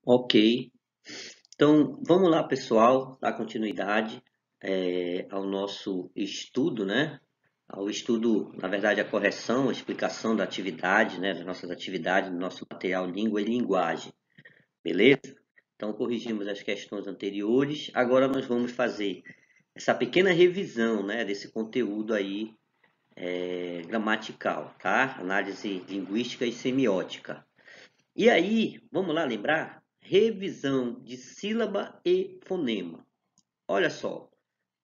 Ok. Então, vamos lá, pessoal, dar continuidade ao nosso estudo, né? Ao estudo, na verdade, a correção, a explicação da atividade, né? Das nossas atividades, do nosso material Língua e Linguagem, beleza? Então, corrigimos as questões anteriores. Agora nós vamos fazer essa pequena revisão, né? Desse conteúdo aí, gramatical, tá? Análise linguística e semiótica. E aí, vamos lá lembrar? Revisão de sílaba e fonema. Olha só,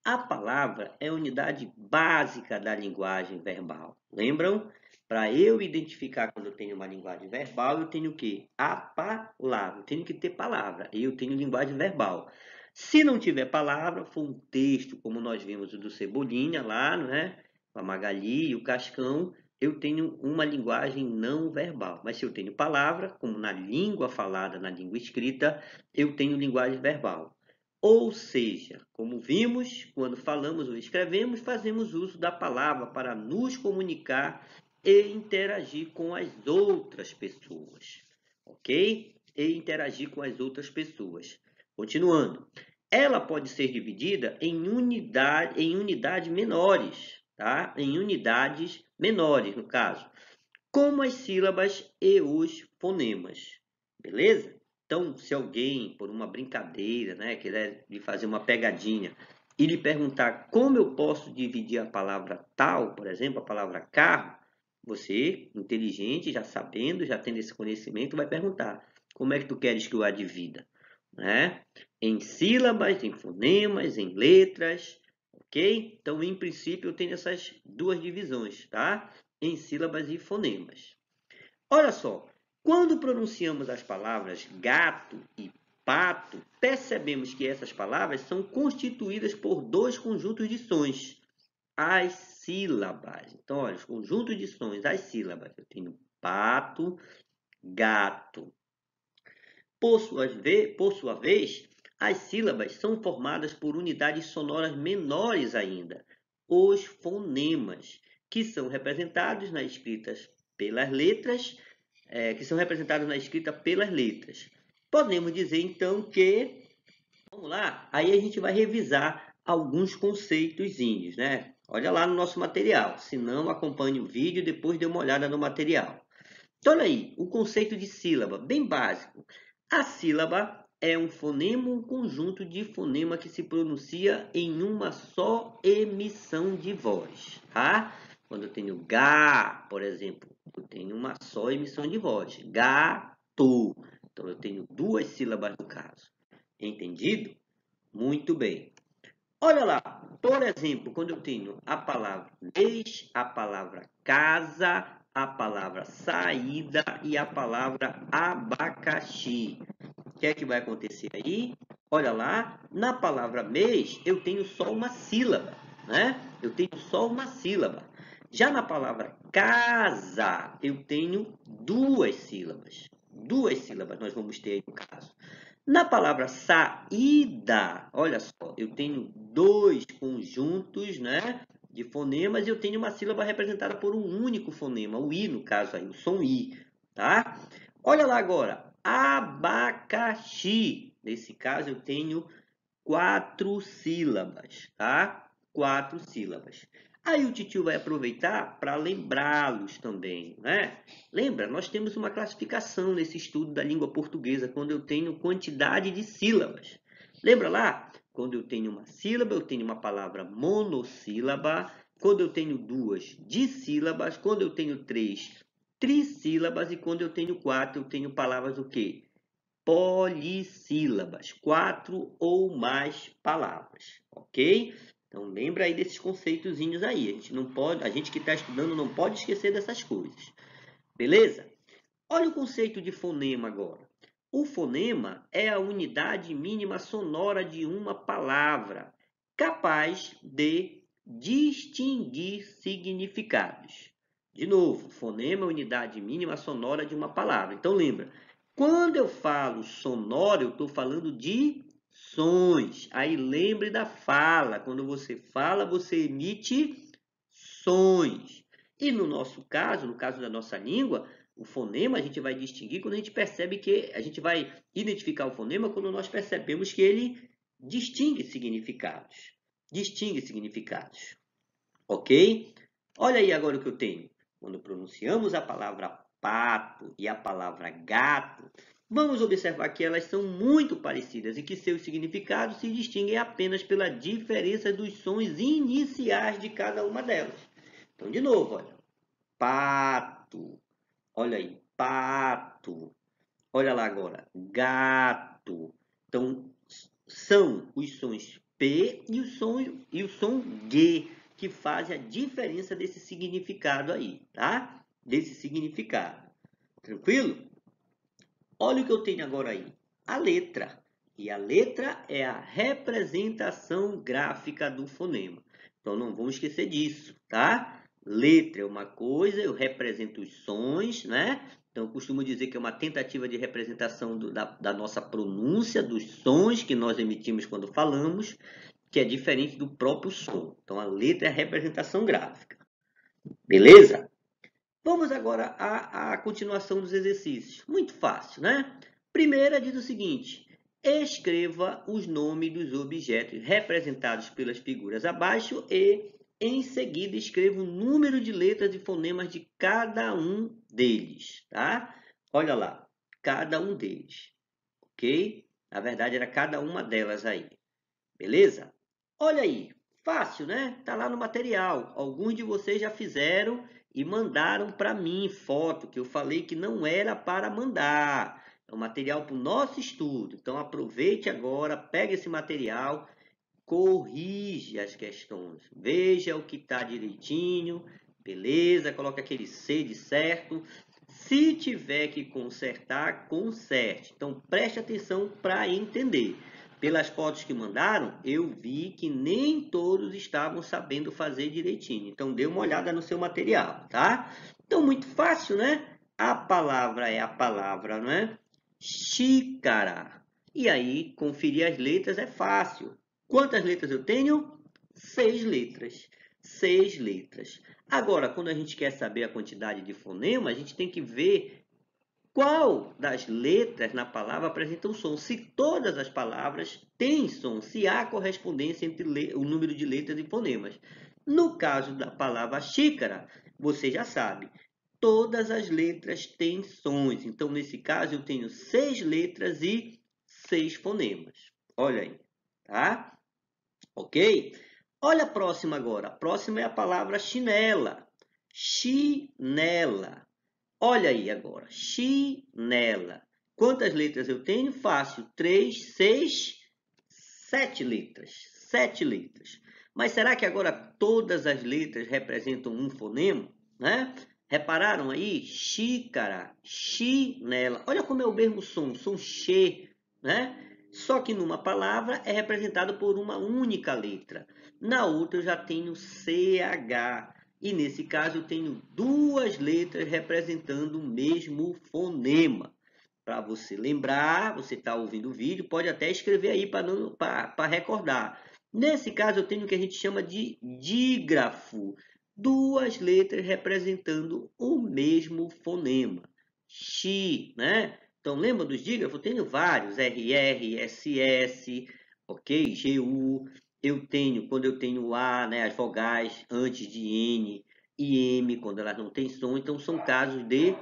a palavra é a unidade básica da linguagem verbal. Lembram? Para eu identificar quando eu tenho uma linguagem verbal, eu tenho o quê? A palavra. Eu tenho que ter palavra. Eu tenho linguagem verbal. Se não tiver palavra, for um texto, como nós vimos o do Cebolinha lá, não é? A Magali e o Cascão, eu tenho uma linguagem não verbal. Mas se eu tenho palavra, como na língua falada, na língua escrita, eu tenho linguagem verbal. Ou seja, como vimos, quando falamos ou escrevemos, fazemos uso da palavra para nos comunicar e interagir com as outras pessoas, ok? E interagir com as outras pessoas. Continuando, ela pode ser dividida em unidades menores, tá? Em unidades menores, no caso, como as sílabas e os fonemas, beleza? Então, se alguém, por uma brincadeira, né, quiser lhe fazer uma pegadinha e lhe perguntar como eu posso dividir a palavra tal, por exemplo, a palavra carro, você, inteligente, já sabendo, já tendo esse conhecimento, vai perguntar: como é que tu queres que eu a divida? Né? Em sílabas, em fonemas, em letras, ok? Então, em princípio, eu tenho essas duas divisões, tá? Em sílabas e fonemas. Olha só, quando pronunciamos as palavras gato e pato, percebemos que essas palavras são constituídas por dois conjuntos de sons, as sílabas. Então, olha, os conjuntos de sons, as sílabas. Eu tenho pato, gato. Por sua vez, as sílabas são formadas por unidades sonoras menores ainda, os fonemas, que são representados nas escritas pelas letras, que são representados na escrita pelas letras. Podemos dizer então que, vamos lá, aí a gente vai revisar alguns conceitos, né? Olha lá no nosso material, se não acompanhe o vídeo e depois dê uma olhada no material. Então, olha aí, o conceito de sílaba, bem básico. A sílaba é um fonema, um conjunto de fonema que se pronuncia em uma só emissão de voz, tá? Quando eu tenho ga, por exemplo, eu tenho uma só emissão de voz, gato. Então, eu tenho duas sílabas no caso. Entendido? Muito bem. Olha lá, por exemplo, quando eu tenho a palavra mês, a palavra casa, a palavra saída e a palavra abacaxi. O que é que vai acontecer aí? Olha lá, na palavra mês eu tenho só uma sílaba, né? Eu tenho só uma sílaba. Já na palavra casa, eu tenho duas sílabas. Duas sílabas nós vamos ter aí no caso. Na palavra saída, olha só, eu tenho dois conjuntos, né, de fonemas e eu tenho uma sílaba representada por um único fonema, o i no caso aí, o som i, tá? Olha lá agora, abacaxi. Nesse caso eu tenho quatro sílabas, tá? Quatro sílabas. Aí o titio vai aproveitar para lembrá-los também, né? Lembra, nós temos uma classificação nesse estudo da língua portuguesa quando eu tenho quantidade de sílabas. Lembra lá? Quando eu tenho uma sílaba, eu tenho uma palavra monossílaba. Quando eu tenho duas, dissílabas. Quando eu tenho três, trissílabas. E quando eu tenho quatro, eu tenho palavras o quê? Polissílabas, quatro ou mais palavras, ok? Então lembra aí desses conceitozinhos aí. A gente não pode, a gente que está estudando não pode esquecer dessas coisas, beleza? Olha o conceito de fonema agora. O fonema é a unidade mínima sonora de uma palavra, capaz de distinguir significados. De novo, fonema é a unidade mínima sonora de uma palavra. Então lembra, quando eu falo sonoro, eu estou falando de sons. Aí lembre da fala. Quando você fala, você emite sons. E no nosso caso, no caso da nossa língua, O fonema a gente vai distinguir quando a gente percebe que... A gente vai identificar o fonema quando nós percebemos que ele distingue significados. Distingue significados. Ok? Olha aí agora o que eu tenho. Quando pronunciamos a palavra pato e a palavra gato, vamos observar que elas são muito parecidas e que seus significados se distinguem apenas pela diferença dos sons iniciais de cada uma delas. Então, de novo, olha. Pato. Olha aí, pato. Olha lá agora, gato. Então, são os sons P e o som G que fazem a diferença desse significado aí, tá? Desse significado. Tranquilo? Olha o que eu tenho agora aí. A letra. E a letra é a representação gráfica do fonema. Então, não vamos esquecer disso, tá? Letra é uma coisa, eu represento os sons, né? Então, eu costumo dizer que é uma tentativa de representação da nossa pronúncia, dos sons que nós emitimos quando falamos, que é diferente do próprio som. Então, a letra é a representação gráfica. Beleza? Vamos agora à continuação dos exercícios. Muito fácil, né? Primeira diz o seguinte: escreva os nomes dos objetos representados pelas figuras abaixo e, em seguida, escreva o número de letras e fonemas de cada um deles, tá? Olha lá, cada um deles, ok? Na verdade, era cada uma delas aí, beleza? Olha aí, fácil, né? Tá lá no material. Alguns de vocês já fizeram e mandaram para mim foto, que eu falei que não era para mandar. É um material para o nosso estudo. Então, aproveite agora, pega esse material, corrige as questões. Veja o que está direitinho, beleza? Coloca aquele C de certo. Se tiver que consertar, conserte. Então, preste atenção para entender. Pelas fotos que mandaram, eu vi que nem todos estavam sabendo fazer direitinho. Então, dê uma olhada no seu material, tá? Então, muito fácil, né? A palavra é a palavra, não é? Xícara. E aí, conferir as letras é fácil. Quantas letras eu tenho? 6 letras. 6 letras. Agora, quando a gente quer saber a quantidade de fonema, a gente tem que ver qual das letras na palavra apresenta um som. Se todas as palavras têm som, se há correspondência entre o número de letras e fonemas. No caso da palavra xícara, você já sabe, todas as letras têm sons. Então, nesse caso, eu tenho 6 letras e 6 fonemas. Olha aí, tá? Ok? Olha a próxima agora. A próxima é a palavra chinela. Chinela. Olha aí agora. Chinela. Quantas letras eu tenho? Fácil. 3, 6, 7 letras. 7 letras. Mas será que agora todas as letras representam um fonema? Né? Repararam aí? Xícara, chinela. Olha como é o mesmo som. Som che, né? Só que numa palavra é representado por uma única letra. Na outra eu já tenho CH. E nesse caso eu tenho duas letras representando o mesmo fonema. Para você lembrar, você está ouvindo o vídeo, pode até escrever aí para recordar. Nesse caso eu tenho o que a gente chama de dígrafo. Duas letras representando o mesmo fonema. Xi, né? Então, lembra dos dígrafos? Eu tenho vários, RR, SS, ok? GU. Eu tenho, quando eu tenho A, né, as vogais antes de N e M, quando elas não têm som. Então, são casos de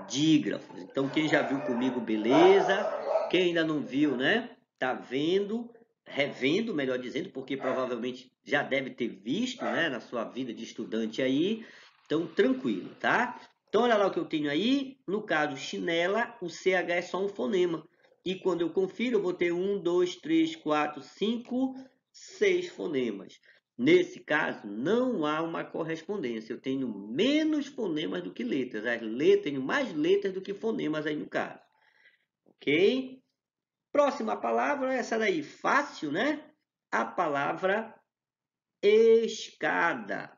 dígrafos. Então, quem já viu comigo, beleza. Quem ainda não viu, né, tá vendo, revendo, melhor dizendo, porque provavelmente já deve ter visto, né, na sua vida de estudante aí. Então, tranquilo, tá? Então, olha lá o que eu tenho aí. No caso, chinela, o CH é só um fonema. E quando eu confiro, eu vou ter 1, 2, 3, 4, 5, 6 fonemas. Nesse caso, não há uma correspondência. Eu tenho menos fonemas do que letras. As letras, tenho mais letras do que fonemas aí no caso. Ok? Próxima palavra, essa daí, fácil, né? A palavra escada.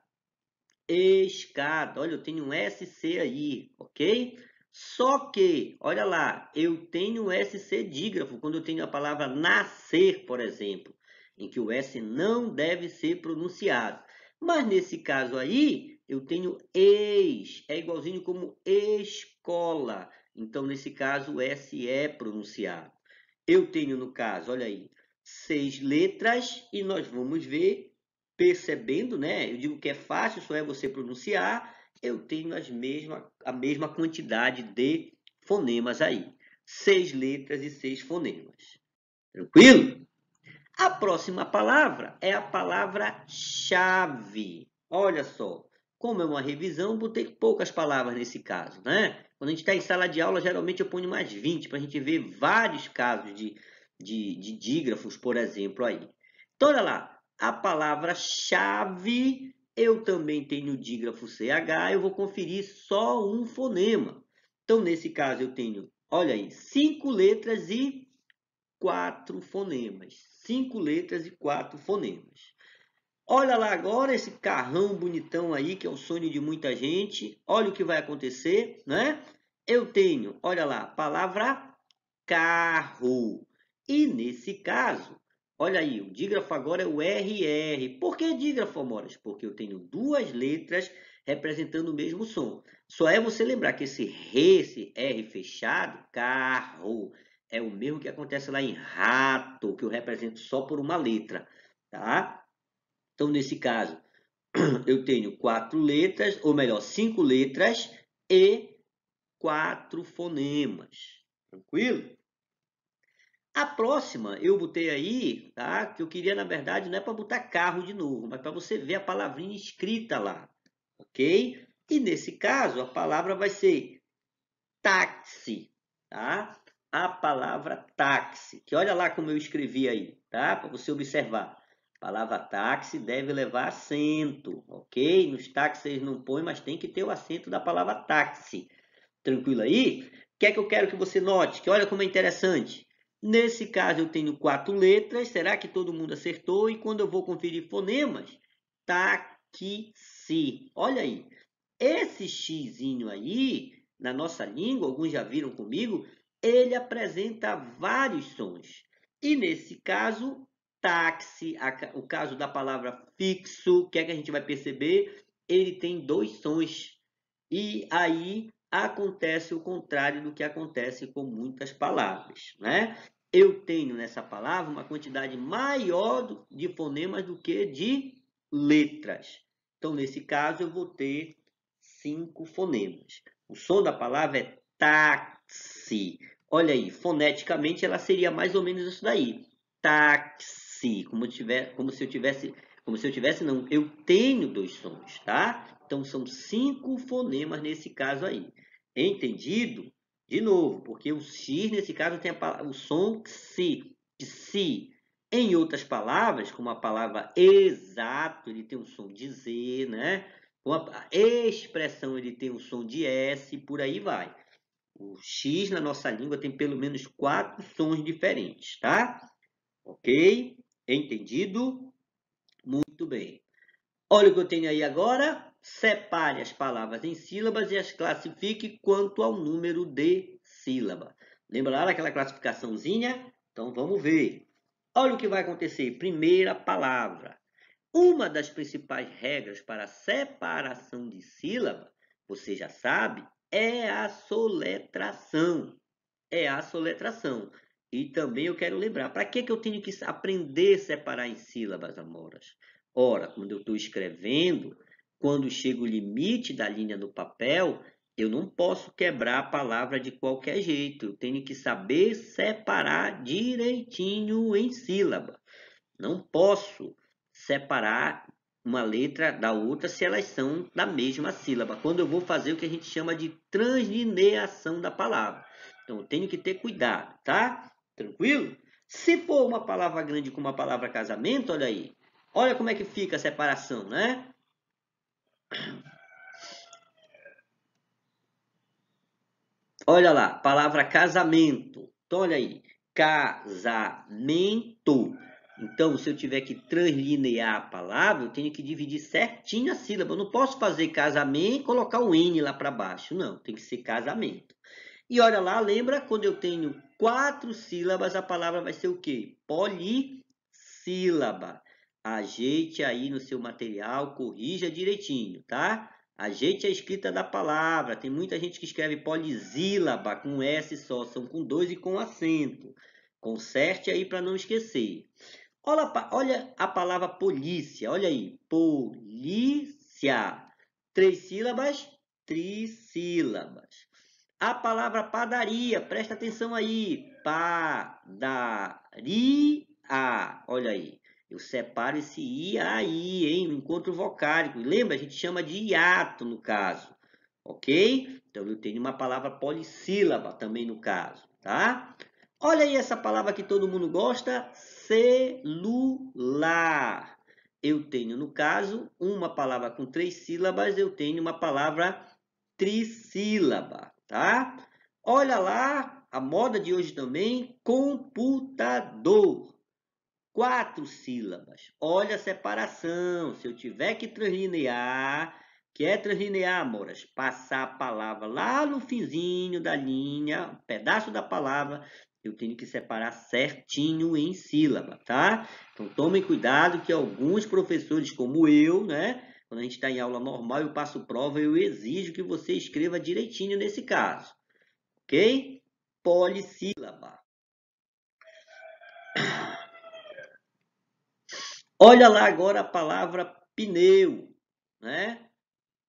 Escada. Olha, eu tenho um SC aí, ok? Só que, olha lá, eu tenho um SC dígrafo quando eu tenho a palavra nascer, por exemplo, em que o S não deve ser pronunciado. Mas nesse caso aí, eu tenho ex, é igualzinho como escola. Então, nesse caso, o S é pronunciado. Eu tenho, no caso, olha aí, 6 letras e nós vamos ver, percebendo, né? Eu digo que é fácil, só é você pronunciar. Eu tenho a mesma quantidade de fonemas aí. 6 letras e 6 fonemas. Tranquilo? A próxima palavra é a palavra chave. Olha só, como é uma revisão, botei poucas palavras nesse caso, né? Quando a gente está em sala de aula, geralmente eu ponho mais 20 para a gente ver vários casos de dígrafos, por exemplo, aí. Então, olha lá, a palavra chave, eu também tenho o dígrafo CH, eu vou conferir só um fonema. Então, nesse caso, eu tenho, olha aí, 5 letras e 4 fonemas. 5 letras e 4 fonemas. Olha lá agora esse carrão bonitão aí, que é o sonho de muita gente. Olha o que vai acontecer, né? Eu tenho, olha lá, a palavra carro. E nesse caso, olha aí, o dígrafo agora é o RR. Por que dígrafo, Amoras? Porque eu tenho duas letras representando o mesmo som. Só é você lembrar que esse R fechado, carro, é o mesmo que acontece lá em rato, que eu represento só por uma letra, tá? Então, nesse caso, eu tenho 4 letras, ou melhor, 5 letras e 4 fonemas. Tranquilo? A próxima eu botei aí, tá? Que eu queria, na verdade, não é para botar carro de novo, mas para você ver a palavrinha escrita lá, ok? E nesse caso, a palavra vai ser táxi, tá? A palavra táxi, que olha lá como eu escrevi aí, tá? Para você observar. A palavra táxi deve levar acento, ok? Nos táxis não põe, mas tem que ter o acento da palavra táxi. Tranquilo aí? O que é que eu quero que você note? Que olha como é interessante. Nesse caso eu tenho 4 letras. Será que todo mundo acertou? E quando eu vou conferir fonemas, taxi. Olha aí. Esse xizinho aí, na nossa língua, alguns já viram comigo, ele apresenta vários sons. E nesse caso, táxi, o caso da palavra fixo, o que é que a gente vai perceber? Ele tem 2 sons. E aí acontece o contrário do que acontece com muitas palavras, né? Eu tenho nessa palavra uma quantidade maior de fonemas do que de letras. Então, nesse caso, eu vou ter 5 fonemas. O som da palavra é táxi. Olha aí, foneticamente ela seria mais ou menos isso daí. Táxi, como se eu tivesse, não, eu tenho 2 sons, tá? Então, são 5 fonemas nesse caso aí. Entendido? De novo, porque o X, nesse caso, tem o som XI, de si. Em outras palavras, como a palavra exato, ele tem um som de Z, né? Com a expressão, ele tem um som de S, por aí vai. O X na nossa língua tem pelo menos 4 sons diferentes, tá? Ok? Entendido? Muito bem. Olha o que eu tenho aí agora. Separe as palavras em sílabas e as classifique quanto ao número de sílaba. Lembra lá daquela classificaçãozinha? Então vamos ver. Olha o que vai acontecer. Primeira palavra. Uma das principais regras para a separação de sílaba, você já sabe, é a soletração. É a soletração. E também eu quero lembrar, para que eu tenho que aprender a separar em sílabas, Amoras? Ora, quando eu estou escrevendo, quando chega o limite da linha no papel, eu não posso quebrar a palavra de qualquer jeito. Eu tenho que saber separar direitinho em sílaba. Não posso separar uma letra da outra se elas são da mesma sílaba. Quando eu vou fazer o que a gente chama de translineação da palavra. Então, eu tenho que ter cuidado, tá? Tranquilo? Se for uma palavra grande como a palavra casamento, olha aí. Olha como é que fica a separação, né? Olha lá, palavra casamento. Então, olha aí. Casamento. Então, se eu tiver que translinear a palavra, eu tenho que dividir certinho a sílaba. Eu não posso fazer casamento e colocar o N lá para baixo. Não, tem que ser casamento. E olha lá, lembra quando eu tenho 4 sílabas, a palavra vai ser o quê? Polissílaba. Ajeite aí no seu material, corrija direitinho, tá? Ajeite a escrita da palavra. Tem muita gente que escreve polisílaba com S só, são com 2 e com acento. Conserte aí para não esquecer. Olha a palavra polícia, olha aí. Polícia. 3 sílabas, trissílabas. A palavra padaria, presta atenção aí. Padaria. Olha aí. Eu separo esse I aí, hein? Encontro vocálico. Lembra? A gente chama de hiato no caso. Ok? Então eu tenho uma palavra polissílaba também no caso, tá? Olha aí essa palavra que todo mundo gosta, celular. Eu tenho, no caso, uma palavra com 3 sílabas, eu tenho uma palavra trissílaba, tá? Olha lá, a moda de hoje também, computador. 4 sílabas. Olha a separação. Se eu tiver que translinear, quer translinear, Moras? Passar a palavra lá no finzinho da linha, um pedaço da palavra, eu tenho que separar certinho em sílaba, tá? Então tomem cuidado que alguns professores, como eu, né? Quando a gente está em aula normal, eu passo prova, eu exijo que você escreva direitinho nesse caso, ok? Polissílaba. Olha lá agora a palavra pneu, né?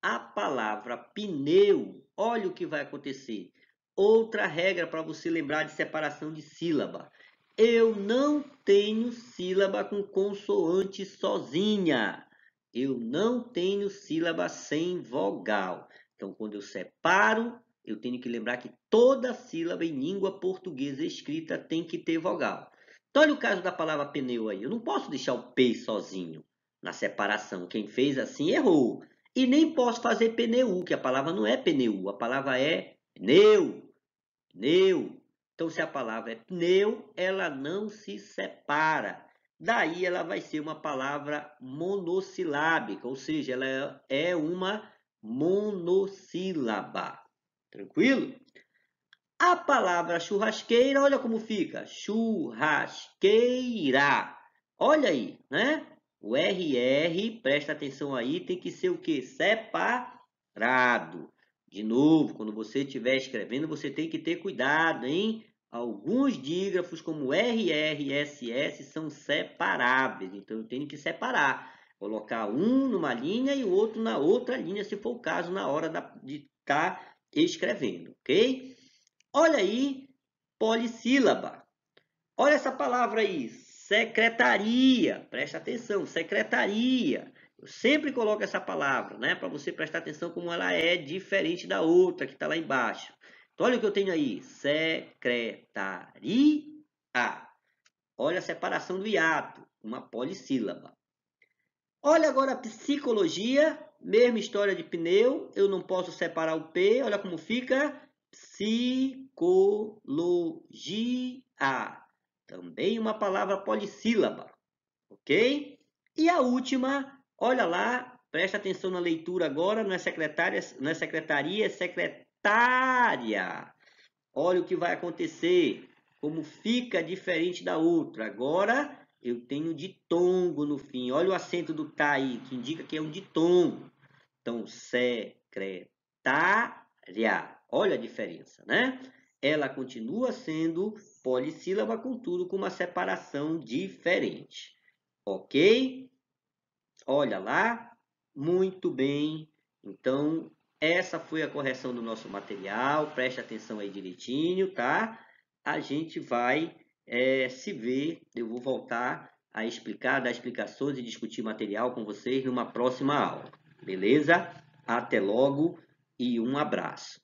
A palavra pneu, olha o que vai acontecer. Outra regra para você lembrar de separação de sílaba. Eu não tenho sílaba com consoante sozinha. Eu não tenho sílaba sem vogal. Então, quando eu separo, eu tenho que lembrar que toda sílaba em língua portuguesa escrita tem que ter vogal. Então, olha o caso da palavra pneu aí. Eu não posso deixar o P sozinho na separação. Quem fez assim errou. E nem posso fazer pneu, que a palavra não é pneu, a palavra é pneu, pneu. Então, se a palavra é pneu, ela não se separa. Daí ela vai ser uma palavra monossilábica, ou seja, ela é uma monossílaba. Tranquilo? A palavra churrasqueira, olha como fica. Churrasqueira. Olha aí, né? O RR, presta atenção aí, tem que ser o quê? Separado. De novo, quando você estiver escrevendo, você tem que ter cuidado, hein? Alguns dígrafos, como RR e SS, são separáveis. Então, eu tenho que separar. Colocar um numa linha e o outro na outra linha, se for o caso, na hora de estar escrevendo, ok? Olha aí, polissílaba. Olha essa palavra aí, secretaria. Presta atenção, secretaria. Eu sempre coloco essa palavra, né? Para você prestar atenção como ela é diferente da outra que está lá embaixo. Então, olha o que eu tenho aí, secretaria. Olha a separação do hiato, uma polissílaba. Olha agora a psicologia, mesma história de pneu, eu não posso separar o P, olha como fica, psicologia. Também uma palavra polissílaba, ok? E a última, olha lá, presta atenção na leitura agora, não é secretária, não é secretaria, é secretária. Olha o que vai acontecer, como fica diferente da outra. Agora eu tenho ditongo no fim. Olha o acento do tá aí, que indica que é um ditongo. Então, secretária. Olha a diferença, né? Ela continua sendo polissílaba, contudo, com uma separação diferente. Ok? Olha lá. Muito bem. Então, essa foi a correção do nosso material. Preste atenção aí direitinho, tá? A gente vai se ver. Eu vou voltar a explicar, dar explicações e discutir material com vocês numa próxima aula. Beleza? Até logo e um abraço.